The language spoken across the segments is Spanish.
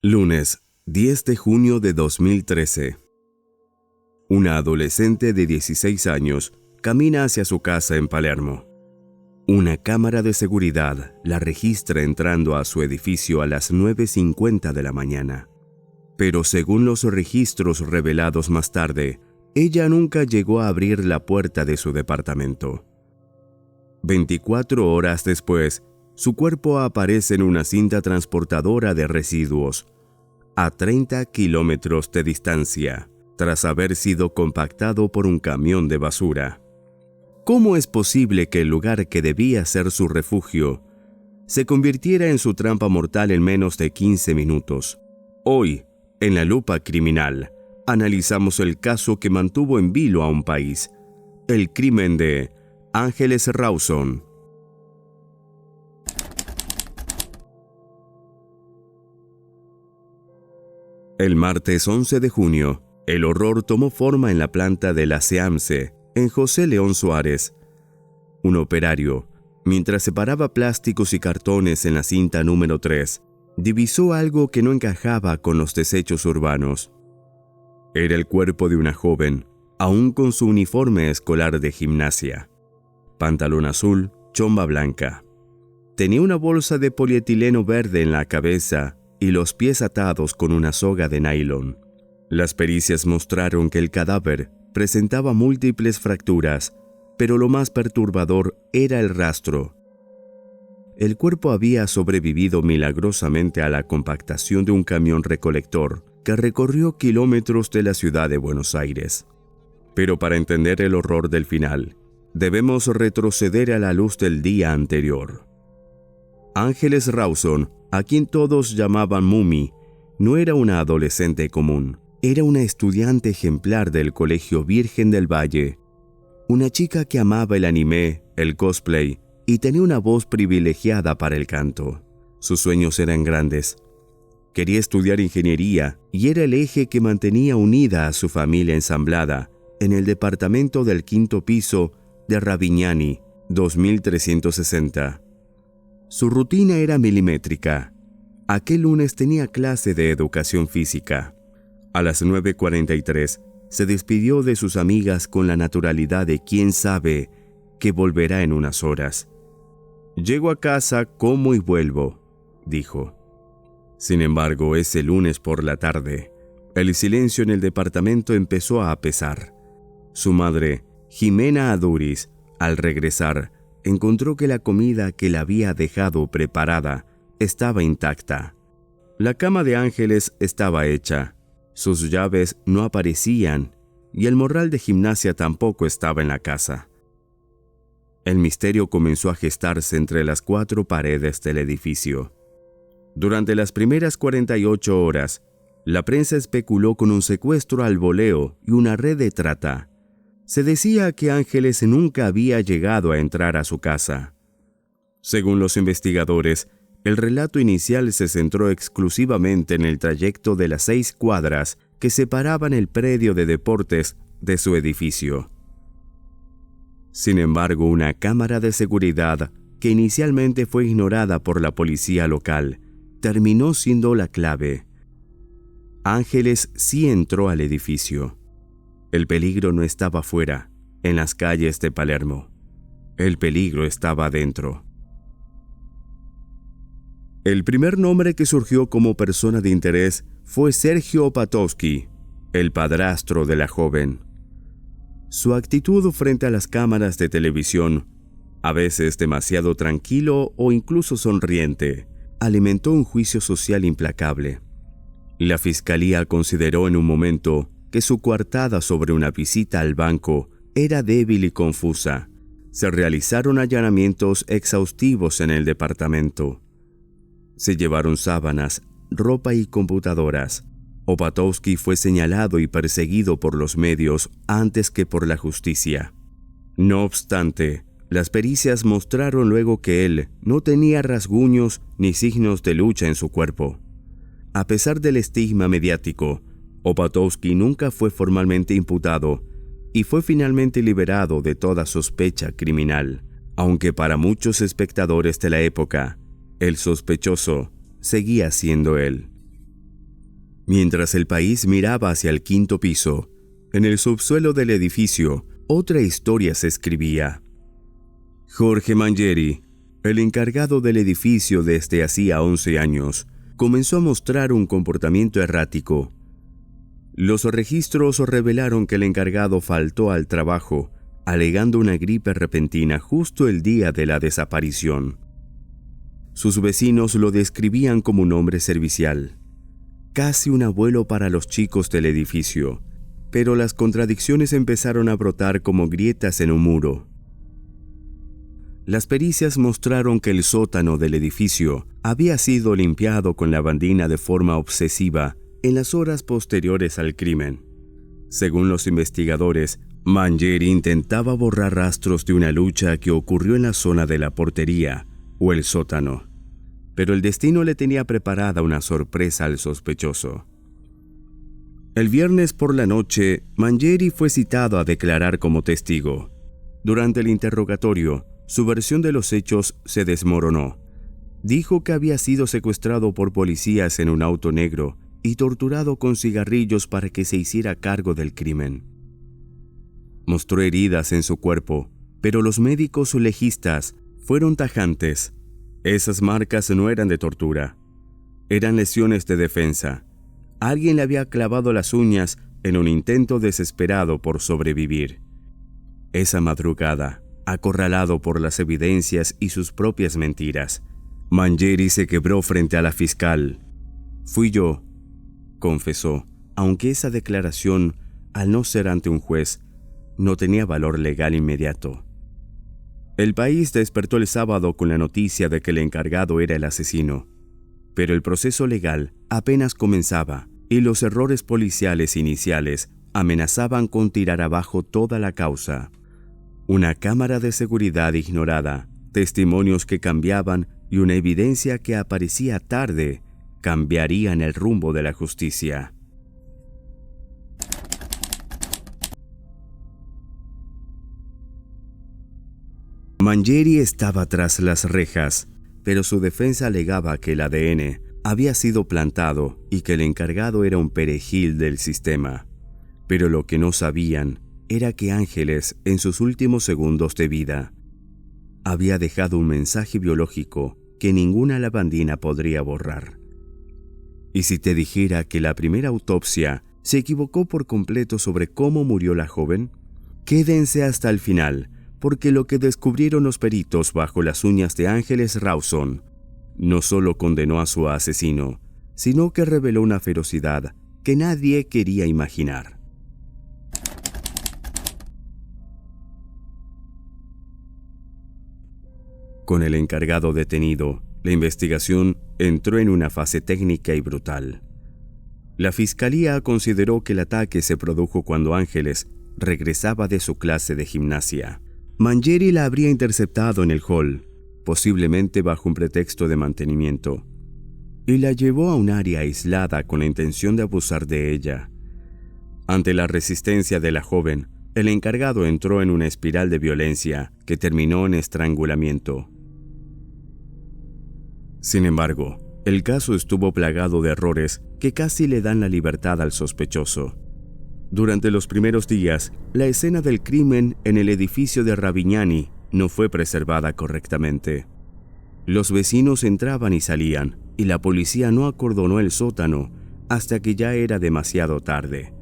Lunes, 10 de junio de 2013. Una adolescente de 16 años camina hacia su casa en Palermo. Una cámara de seguridad la registra entrando a su edificio a las 9:50 de la mañana. Pero según los registros revelados más tarde, ella nunca llegó a abrir la puerta de su departamento. 24 horas después, su cuerpo aparece en una cinta transportadora de residuos, a 30 kilómetros de distancia, tras haber sido compactado por un camión de basura. ¿Cómo es posible que el lugar que debía ser su refugio se convirtiera en su trampa mortal en menos de 15 minutos? Hoy, en La Lupa Criminal, analizamos el caso que mantuvo en vilo a un país, el crimen de Ángeles Rawson. El martes 11 de junio, el horror tomó forma en la planta de la SEAMSE, en José León Suárez. Un operario, mientras separaba plásticos y cartones en la cinta número 3, divisó algo que no encajaba con los desechos urbanos. Era el cuerpo de una joven, aún con su uniforme escolar de gimnasia. Pantalón azul, chomba blanca. Tenía una bolsa de polietileno verde en la cabeza y los pies atados con una soga de nylon. Las pericias mostraron que el cadáver presentaba múltiples fracturas, pero lo más perturbador era el rastro. El cuerpo había sobrevivido milagrosamente a la compactación de un camión recolector que recorrió kilómetros de la ciudad de Buenos Aires. Pero para entender el horror del final, debemos retroceder a la luz del día anterior. Ángeles Rawson, a quien todos llamaban Mumi, no era una adolescente común. Era una estudiante ejemplar del Colegio Virgen del Valle. Una chica que amaba el anime, el cosplay y tenía una voz privilegiada para el canto. Sus sueños eran grandes. Quería estudiar ingeniería y era el eje que mantenía unida a su familia ensamblada en el departamento del 5º piso de Ravignani, 2360. Su rutina era milimétrica. Aquel lunes tenía clase de educación física. A las 9:43 se despidió de sus amigas con la naturalidad de quien sabe que volverá en unas horas. «Llego a casa, como y vuelvo», dijo. Sin embargo, ese lunes por la tarde, el silencio en el departamento empezó a pesar. Su madre, Jimena Aduriz, al regresar, encontró que la comida que la había dejado preparada estaba intacta. La cama de Ángeles estaba hecha, sus llaves no aparecían y el morral de gimnasia tampoco estaba en la casa. El misterio comenzó a gestarse entre las 4 paredes del edificio. Durante las primeras 48 horas, la prensa especuló con un secuestro al voleo y una red de trata. Se decía que Ángeles nunca había llegado a entrar a su casa. Según los investigadores, el relato inicial se centró exclusivamente en el trayecto de las 6 cuadras que separaban el predio de deportes de su edificio. Sin embargo, una cámara de seguridad, que inicialmente fue ignorada por la policía local, terminó siendo la clave. Ángeles sí entró al edificio. El peligro no estaba fuera, en las calles de Palermo. El peligro estaba adentro. El primer nombre que surgió como persona de interés fue Sergio Opatowski, el padrastro de la joven. Su actitud frente a las cámaras de televisión, a veces demasiado tranquilo o incluso sonriente, alimentó un juicio social implacable. La fiscalía consideró en un momento que su coartada sobre una visita al banco era débil y confusa. Se realizaron allanamientos exhaustivos en el departamento. Se llevaron sábanas, ropa y computadoras. Opatowski fue señalado y perseguido por los medios antes que por la justicia. No obstante, las pericias mostraron luego que él no tenía rasguños ni signos de lucha en su cuerpo. A pesar del estigma mediático, Opatowski nunca fue formalmente imputado y fue finalmente liberado de toda sospecha criminal, aunque para muchos espectadores de la época, el sospechoso seguía siendo él. Mientras el país miraba hacia el quinto piso, en el subsuelo del edificio, otra historia se escribía. Jorge Mangieri, el encargado del edificio desde hacía 11 años, comenzó a mostrar un comportamiento errático. Los registros revelaron que el encargado faltó al trabajo, alegando una gripe repentina justo el día de la desaparición. Sus vecinos lo describían como un hombre servicial, casi un abuelo para los chicos del edificio, pero las contradicciones empezaron a brotar como grietas en un muro. Las pericias mostraron que el sótano del edificio había sido limpiado con lavandina de forma obsesiva en las horas posteriores al crimen. Según los investigadores, Mangieri intentaba borrar rastros de una lucha que ocurrió en la zona de la portería o el sótano, pero el destino le tenía preparada una sorpresa al sospechoso. El viernes por la noche, Mangieri fue citado a declarar como testigo. Durante el interrogatorio, su versión de los hechos se desmoronó. Dijo que había sido secuestrado por policías en un auto negro y torturado con cigarrillos para que se hiciera cargo del crimen. Mostró heridas en su cuerpo, pero los médicos legistas fueron tajantes. Esas marcas no eran de tortura, eran lesiones de defensa. Alguien le había clavado las uñas en un intento desesperado por sobrevivir. Esa madrugada, acorralado por las evidencias y sus propias mentiras, Mangieri se quebró frente a la fiscal. «Fui yo», confesó, aunque esa declaración, al no ser ante un juez, no tenía valor legal inmediato. El país despertó el sábado con la noticia de que el encargado era el asesino, pero el proceso legal apenas comenzaba y los errores policiales iniciales amenazaban con tirar abajo toda la causa. Una cámara de seguridad ignorada, testimonios que cambiaban y una evidencia que aparecía tarde cambiarían el rumbo de la justicia. Mangieri estaba tras las rejas, pero su defensa alegaba que el ADN había sido plantado y que el encargado era un perejil del sistema. Pero lo que no sabían era que Ángeles, en sus últimos segundos de vida, había dejado un mensaje biológico que ninguna lavandina podría borrar. ¿Y si te dijera que la primera autopsia se equivocó por completo sobre cómo murió la joven? Quédense hasta el final, porque lo que descubrieron los peritos bajo las uñas de Ángeles Rawson no solo condenó a su asesino, sino que reveló una ferocidad que nadie quería imaginar. Con el encargado detenido, la investigación entró en una fase técnica y brutal. La fiscalía consideró que el ataque se produjo cuando Ángeles regresaba de su clase de gimnasia. Mangieri la habría interceptado en el hall, posiblemente bajo un pretexto de mantenimiento, y la llevó a un área aislada con la intención de abusar de ella. Ante la resistencia de la joven, el encargado entró en una espiral de violencia que terminó en estrangulamiento. Sin embargo, el caso estuvo plagado de errores que casi le dan la libertad al sospechoso. Durante los primeros días, la escena del crimen en el edificio de Ravignani no fue preservada correctamente. Los vecinos entraban y salían, y la policía no acordonó el sótano hasta que ya era demasiado tarde.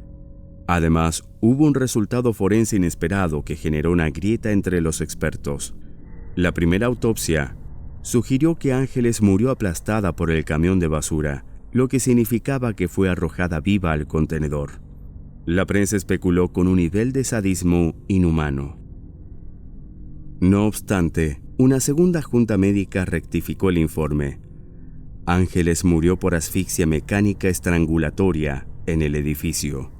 Además, hubo un resultado forense inesperado que generó una grieta entre los expertos. La primera autopsia sugirió que Ángeles murió aplastada por el camión de basura, lo que significaba que fue arrojada viva al contenedor. La prensa especuló con un nivel de sadismo inhumano. No obstante, una segunda junta médica rectificó el informe. Ángeles murió por asfixia mecánica estrangulatoria en el edificio.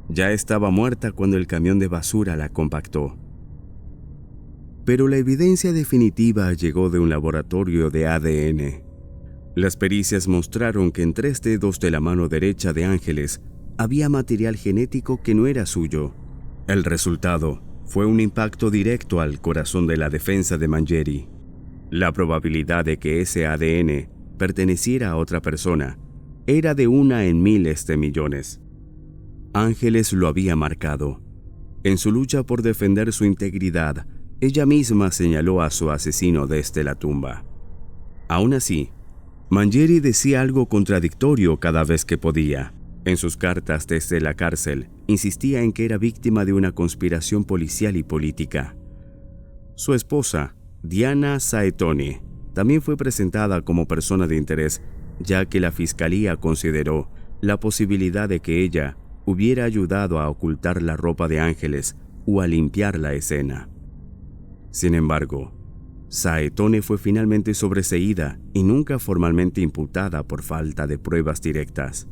Ya estaba muerta cuando el camión de basura la compactó. Pero la evidencia definitiva llegó de un laboratorio de ADN. Las pericias mostraron que en 3 dedos de la mano derecha de Ángeles había material genético que no era suyo. El resultado fue un impacto directo al corazón de la defensa de Mangieri. La probabilidad de que ese ADN perteneciera a otra persona era de una en miles de millones. Ángeles lo había marcado. En su lucha por defender su integridad, ella misma señaló a su asesino desde la tumba. Aún así, Mangieri decía algo contradictorio cada vez que podía. En sus cartas desde la cárcel, insistía en que era víctima de una conspiración policial y política. Su esposa, Diana Saetoni, también fue presentada como persona de interés, ya que la fiscalía consideró la posibilidad de que ella hubiera ayudado a ocultar la ropa de Ángeles o a limpiar la escena. Sin embargo, Saetoni fue finalmente sobreseída y nunca formalmente imputada por falta de pruebas directas.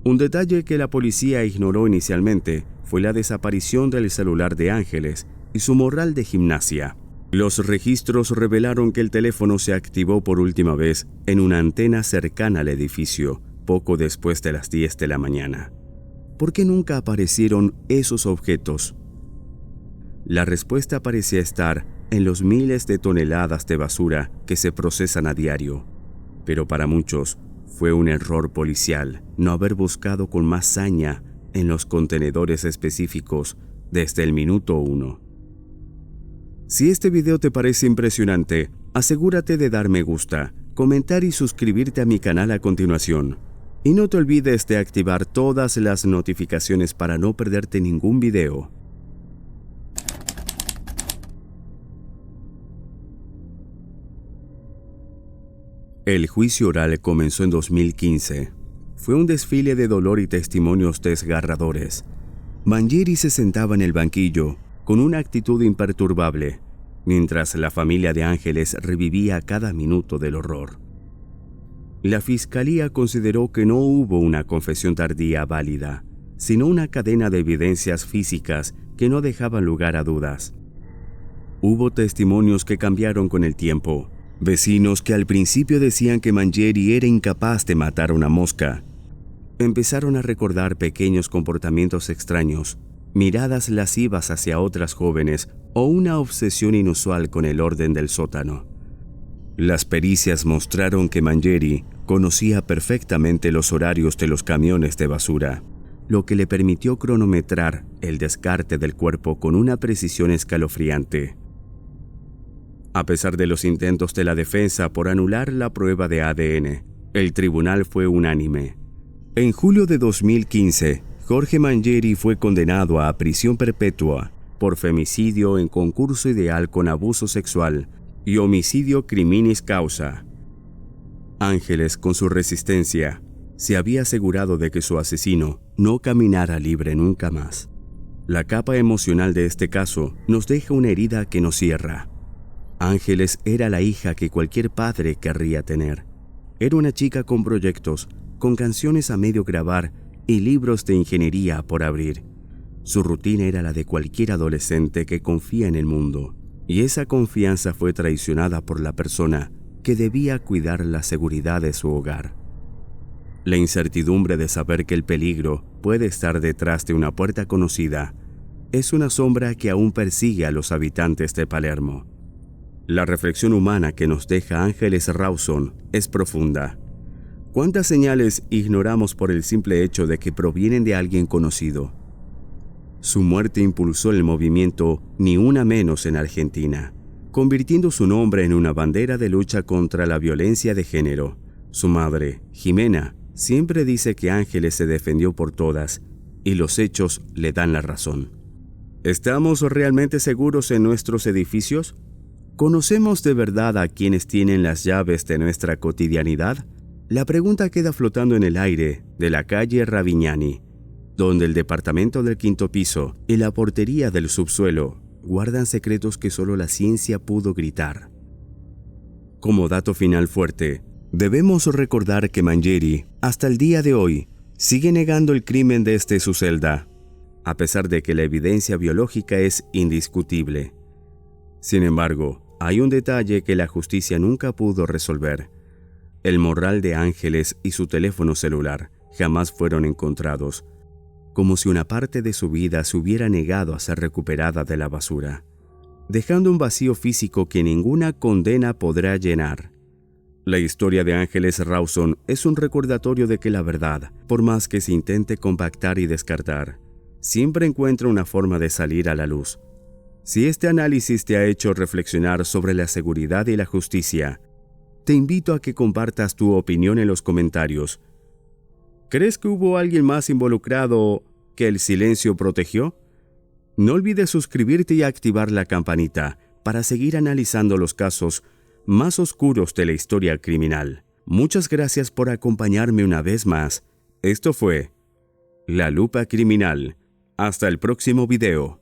Un detalle que la policía ignoró inicialmente fue la desaparición del celular de Ángeles y su morral de gimnasia. Los registros revelaron que el teléfono se activó por última vez en una antena cercana al edificio, poco después de las 10 de la mañana. ¿Por qué nunca aparecieron esos objetos? La respuesta parecía estar en los miles de toneladas de basura que se procesan a diario, pero para muchos fue un error policial no haber buscado con más saña en los contenedores específicos desde el minuto 1. Si este video te parece impresionante, asegúrate de dar me gusta, comentar y suscribirte a mi canal a continuación. Y no te olvides de activar todas las notificaciones para no perderte ningún video. El juicio oral comenzó en 2015. Fue un desfile de dolor y testimonios desgarradores. Mangieri se sentaba en el banquillo, con una actitud imperturbable, mientras la familia de Ángeles revivía cada minuto del horror. La fiscalía consideró que no hubo una confesión tardía válida, sino una cadena de evidencias físicas que no dejaban lugar a dudas. Hubo testimonios que cambiaron con el tiempo. Vecinos que al principio decían que Mangieri era incapaz de matar una mosca, empezaron a recordar pequeños comportamientos extraños, miradas lascivas hacia otras jóvenes o una obsesión inusual con el orden del sótano. Las pericias mostraron que Mangieri conocía perfectamente los horarios de los camiones de basura, lo que le permitió cronometrar el descarte del cuerpo con una precisión escalofriante. A pesar de los intentos de la defensa por anular la prueba de ADN, el tribunal fue unánime. En julio de 2015, Jorge Mangieri fue condenado a prisión perpetua por femicidio en concurso ideal con abuso sexual y homicidio criminis causa. Ángeles, con su resistencia, se había asegurado de que su asesino no caminara libre nunca más. La capa emocional de este caso nos deja una herida que no cierra. Ángeles era la hija que cualquier padre querría tener. Era una chica con proyectos, con canciones a medio grabar y libros de ingeniería por abrir. Su rutina era la de cualquier adolescente que confía en el mundo, y esa confianza fue traicionada por la persona que debía cuidar la seguridad de su hogar. La incertidumbre de saber que el peligro puede estar detrás de una puerta conocida es una sombra que aún persigue a los habitantes de Palermo. La reflexión humana que nos deja Ángeles Rawson es profunda. ¿Cuántas señales ignoramos por el simple hecho de que provienen de alguien conocido? Su muerte impulsó el movimiento Ni Una Menos en Argentina, convirtiendo su nombre en una bandera de lucha contra la violencia de género. Su madre, Jimena, siempre dice que Ángeles se defendió por todas, y los hechos le dan la razón. ¿Estamos realmente seguros en nuestros edificios? ¿Conocemos de verdad a quienes tienen las llaves de nuestra cotidianidad? La pregunta queda flotando en el aire de la calle Ravignani, donde el departamento del quinto piso y la portería del subsuelo guardan secretos que solo la ciencia pudo gritar. Como dato final fuerte, debemos recordar que Mangieri, hasta el día de hoy, sigue negando el crimen desde su celda, a pesar de que la evidencia biológica es indiscutible. Sin embargo, hay un detalle que la justicia nunca pudo resolver. El morral de Ángeles y su teléfono celular jamás fueron encontrados, como si una parte de su vida se hubiera negado a ser recuperada de la basura, dejando un vacío físico que ninguna condena podrá llenar. La historia de Ángeles Rawson es un recordatorio de que la verdad, por más que se intente compactar y descartar, siempre encuentra una forma de salir a la luz. Si este análisis te ha hecho reflexionar sobre la seguridad y la justicia, te invito a que compartas tu opinión en los comentarios. ¿Crees que hubo alguien más involucrado que el silencio protegió? No olvides suscribirte y activar la campanita para seguir analizando los casos más oscuros de la historia criminal. Muchas gracias por acompañarme una vez más. Esto fue La Lupa Criminal. Hasta el próximo video.